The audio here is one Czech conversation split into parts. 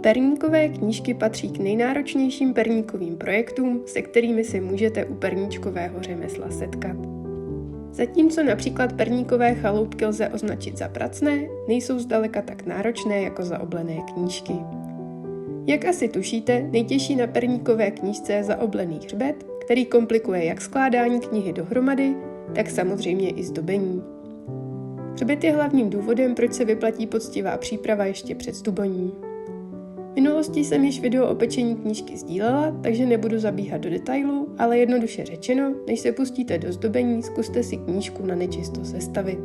Perníkové knížky patří k nejnáročnějším perníkovým projektům, se kterými si můžete u perníčkového řemesla setkat. Zatímco například perníkové chaloupky lze označit za pracné, nejsou zdaleka tak náročné jako zaoblené knížky. Jak asi tušíte, nejtěžší na perníkové knížce je zaoblený hřbet, který komplikuje jak skládání knihy dohromady, tak samozřejmě i zdobení. Hřbet je hlavním důvodem, proč se vyplatí poctivá příprava ještě před zdobením. V minulosti jsem již video o pečení knížky sdílela, takže nebudu zabíhat do detailu, ale jednoduše řečeno, než se pustíte do zdobení, zkuste si knížku na nečisto sestavit.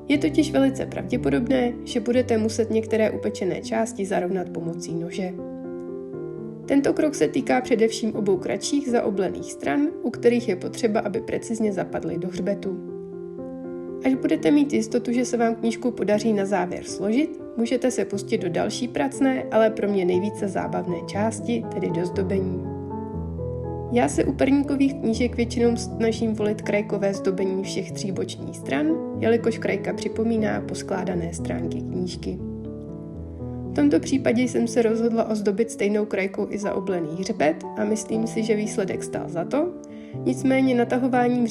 Je totiž velice pravděpodobné, že budete muset některé upečené části zarovnat pomocí nože. Tento krok se týká především obou kratších zaoblených stran, u kterých je potřeba, aby precizně zapadly do hřbetu. Až budete mít jistotu, že se vám knížku podaří na závěr složit, můžete se pustit do další pracné, ale pro mě nejvíce zábavné části, tedy do zdobení. Já se u perníkových knížek většinou snažím volit krajkové zdobení všech 3 bočních stran, jelikož krajka připomíná poskládané stránky knížky. V tomto případě jsem se rozhodla ozdobit stejnou krajkou i zaoblený hřbet a myslím si, že výsledek stál za to. Nicméně natahování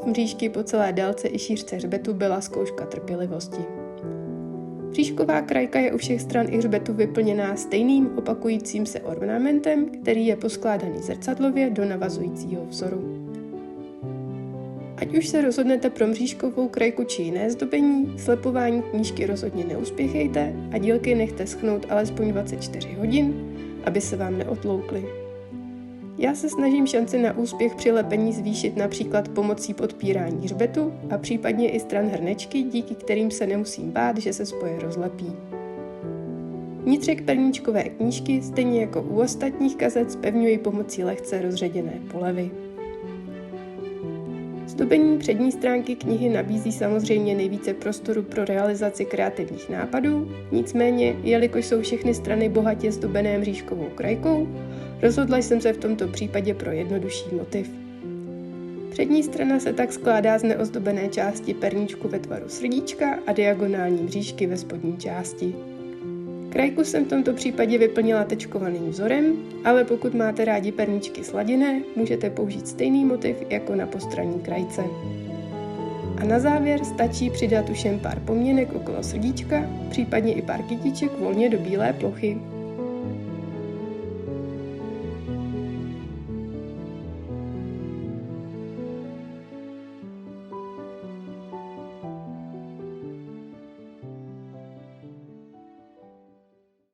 mřížky po celé délce i šířce hřbetu byla zkouška trpělivosti. Mřížková krajka je u všech stran i hřbetu vyplněná stejným opakujícím se ornamentem, který je poskládaný zrcadlově do navazujícího vzoru. Ať už se rozhodnete pro mřížkovou krajku či jiné zdobení, slepování knížky rozhodně neuspěchejte a dílky nechte schnout alespoň 24 hodin, aby se vám neotloukly. Já se snažím šanci na úspěch při lepení zvýšit například pomocí podpírání hřbetu a případně i stran hrnečky, díky kterým se nemusím bát, že se spoje rozlepí. Vnitřek perníčkové knížky, stejně jako u ostatních kazet, zpevňuji pomocí lehce rozředěné polevy. Zdobení přední stránky knihy nabízí samozřejmě nejvíce prostoru pro realizaci kreativních nápadů, nicméně, jelikož jsou všechny strany bohatě zdobené mřížkovou krajkou, rozhodla jsem se v tomto případě pro jednodušší motiv. Přední strana se tak skládá z neozdobené části perníčku ve tvaru srdíčka a diagonální mřížky ve spodní části. Krajku jsem v tomto případě vyplnila tečkovaným vzorem, ale pokud máte rádi perníčky sladěné, můžete použít stejný motiv jako na postranní krajce. A na závěr stačí přidat už jen pár pomněnek okolo srdíčka, případně i pár kytiček volně do bílé plochy.